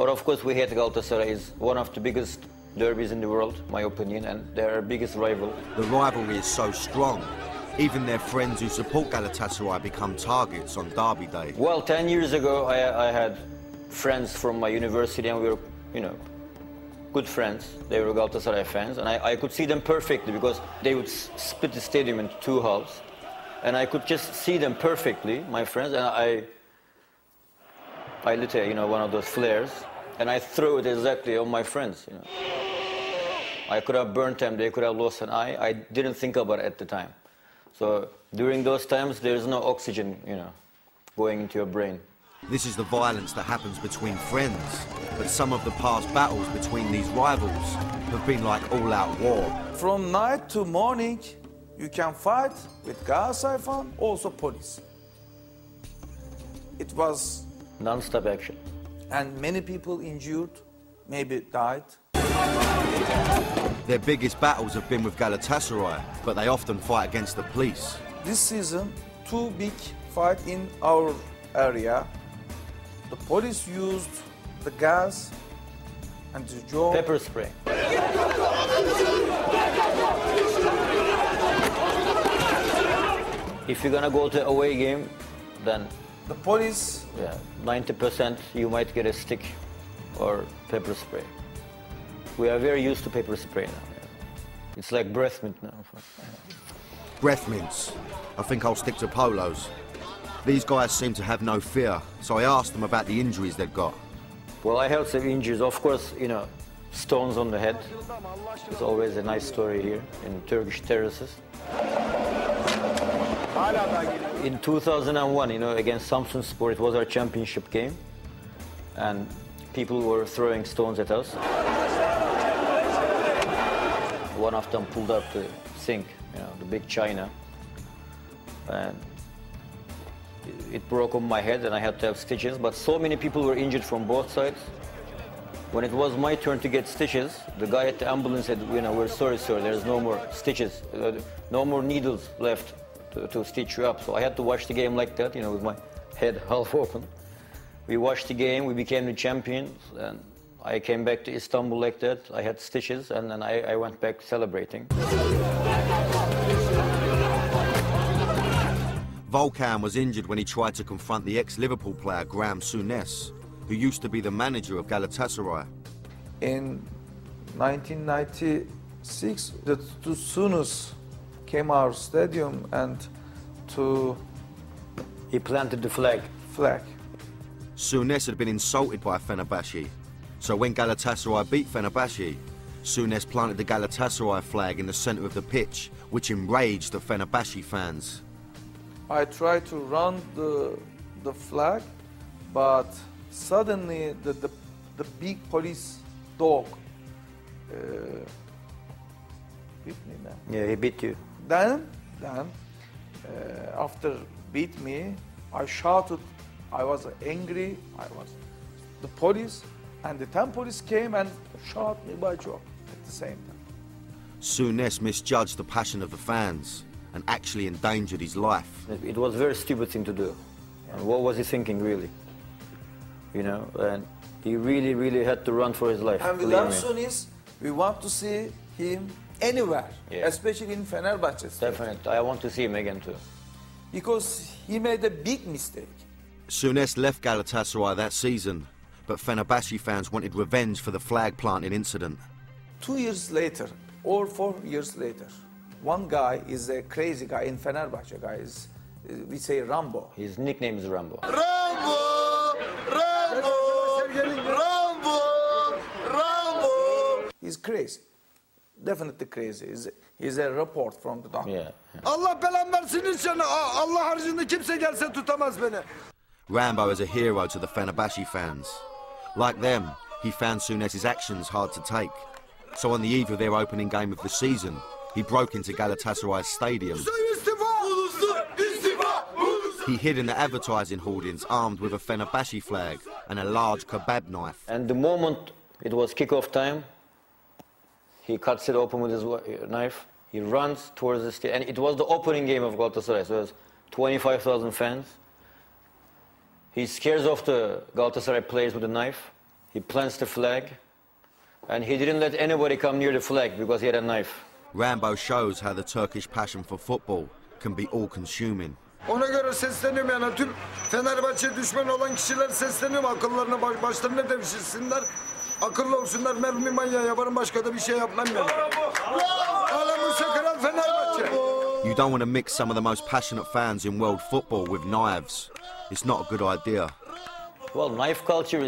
But of course we hate Galatasaray. Is one of the biggest derbies in the world, my opinion, and they're our biggest rival. The rivalry is so strong, even their friends who support Galatasaray become targets on derby day. Well, 10 years ago I had friends from my university and we were, you know, good friends. They were Galatasaray fans and I could see them perfectly because they would split the stadium into two halves. And I could just see them perfectly, my friends, and I lit, you know, one of those flares, and I threw it exactly on my friends, you know. I could have burnt them, they could have lost an eye. I didn't think about it at the time. So during those times, there's no oxygen, you know, going into your brain. This is the violence that happens between friends, but some of the past battles between these rivals have been like all-out war. From night to morning, you can fight with Galatasaray fan, also police. It was Non-stop action. And many people injured, maybe died. Their biggest battles have been with Galatasaray, but they often fight against the police. This season, two big fights in our area. The police used the gas and the jaw. Pepper spray. If you're gonna go to away game, then the police, yeah, 90% you might get a stick or pepper spray. We are very used to pepper spray now. Yeah. It's like breath mint now. Breath mints. I think I'll stick to polos. These guys seem to have no fear, so I asked them about the injuries they've got. Well, I have some injuries. Of course, you know, stones on the head. It's always a nice story here in Turkish terraces. In 2001, you know, against Samsunspor, it was our championship game, and people were throwing stones at us. One of them pulled up the sink, you know, the big china, and it broke on my head, and I had to have stitches. But so many people were injured from both sides. When it was my turn to get stitches, the guy at the ambulance said, you know, we're sorry, sir, there's no more stitches, no more needles left to stitch you up. So I had to watch the game like that, you know, with my head half open. We watched the game, we became the champions, and I came back to Istanbul like that. I had stitches, and then I went back celebrating. Volkan was injured when he tried to confront the ex-Liverpool player Graham Souness, who used to be the manager of Galatasaray. In 1996, the two Souness came our stadium and He planted the flag. Souness had been insulted by Fenerbahce, so when Galatasaray beat Fenerbahce, Souness planted the Galatasaray flag in the centre of the pitch, which enraged the Fenerbahce fans. I tried to run the flag, but suddenly the big police dog beat me, man. Yeah, he beat you. Then after beat me, I shouted. I was angry. The police, and the 10 police came and shot me by job at the same time. Souness misjudged the passion of the fans and actually endangered his life. It was a very stupid thing to do. Yeah. And what was he thinking, really? You know, and he really, really had to run for his life. And with Souness, we want to see him anywhere, yeah, especially in Fenerbahce. Definitely, I want to see him again too. Because he made a big mistake. Souness left Galatasaray that season, but Fenerbahce fans wanted revenge for the flag planting incident. 2 years later, or 4 years later, one guy is a crazy guy in Fenerbahce, guys. We say Rambo. His nickname is Rambo. Rambo! Rambo! Rambo! Rambo! He's crazy. Definitely crazy. He's a report from the doctor. Yeah. Allah belamı versin sana. Allah haricinde kimse gelse tutamaz beni. Rambo is a hero to the Fenerbahce fans. Like them, he found Souness's actions hard to take. So on the eve of their opening game of the season, he broke into Galatasaray's stadium. He hid in the advertising hoardings armed with a Fenerbahce flag and a large kebab knife. And the moment it was kick-off time, he cuts it open with his knife. He runs towards the stadium. And it was the opening game of Galatasaray, so it was 25,000 fans. He scares off the Galatasaray players with a knife. He plants the flag, and he didn't let anybody come near the flag because he had a knife. Rambo shows how the Turkish passion for football can be all-consuming. Ona göre sesleniyorum yani tüm Fenerbahçe düşmanı olan kişiler sesleniyorum. Akıllarına başlarına devşirsinler. Akıllı olsunlar, mermi manyağı yaparım, başka da bir şey yapmam yani. Alamursa Kral Fenerbahçe. You don't want to mix some of the most passionate fans in world football with knives. It's not a good idea. Well, knife culture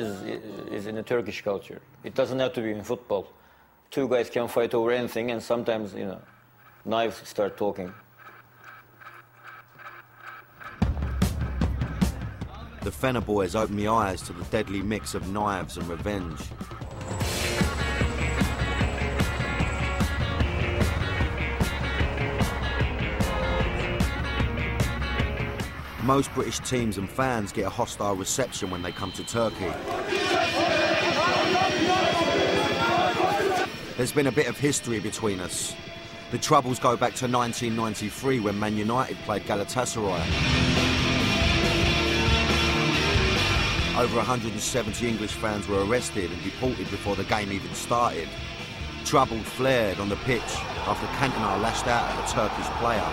is in the Turkish culture. It doesn't have to be in football. Two guys can fight over anything, and sometimes, you know, knives start talking. The Fener boys open the eyes to the deadly mix of knives and revenge. Most British teams and fans get a hostile reception when they come to Turkey. There's been a bit of history between us. The troubles go back to 1993 when Man United played Galatasaray. Over 170 English fans were arrested and deported before the game even started. Trouble flared on the pitch after Cantona lashed out at a Turkish player.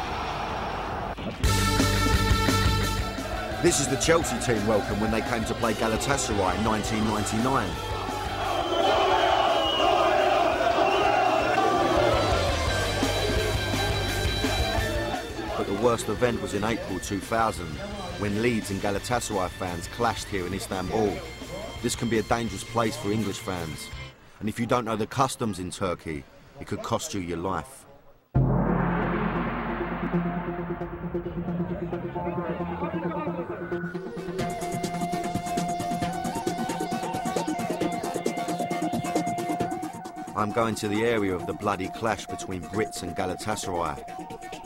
This is the Chelsea team welcome when they came to play Galatasaray in 1999. But the worst event was in April 2000, when Leeds and Galatasaray fans clashed here in Istanbul. This can be a dangerous place for English fans, and if you don't know the customs in Turkey, it could cost you your life. I'm going to the area of the bloody clash between Brits and Galatasaray.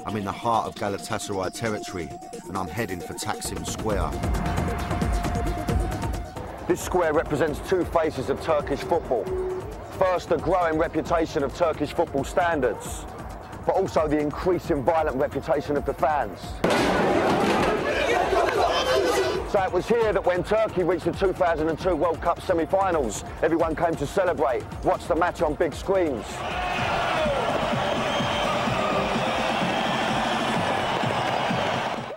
I'm in the heart of Galatasaray territory, and I'm heading for Taksim Square. This square represents two faces of Turkish football. First, the growing reputation of Turkish football standards, but also the increasing violent reputation of the fans. So it was here that when Turkey reached the 2002 World Cup semi-finals, everyone came to celebrate, watch the match on big screens.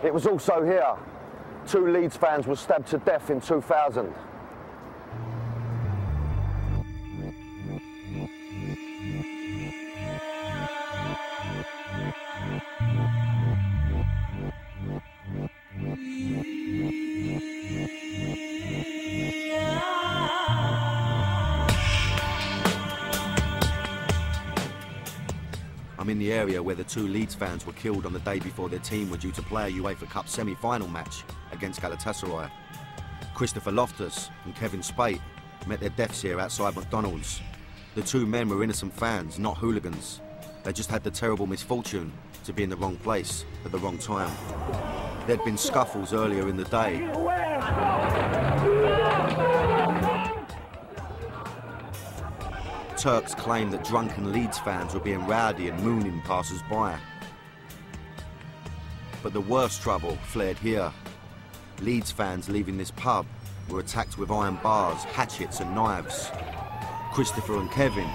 It was also here two Leeds fans were stabbed to death in 2000. I'm in the area where the two Leeds fans were killed on the day before their team were due to play a UEFA Cup semi-final match against Galatasaray. Christopher Loftus and Kevin Spate met their deaths here outside McDonald's. The two men were innocent fans, not hooligans. They just had the terrible misfortune to be in the wrong place at the wrong time. There'd been scuffles earlier in the day. Turks claimed that drunken Leeds fans were being rowdy and mooning passers-by. But the worst trouble flared here. Leeds fans leaving this pub were attacked with iron bars, hatchets and knives. Christopher and Kevin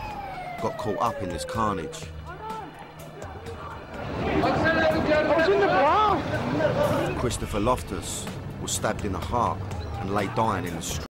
got caught up in this carnage. Christopher Loftus was stabbed in the heart and lay dying in the street.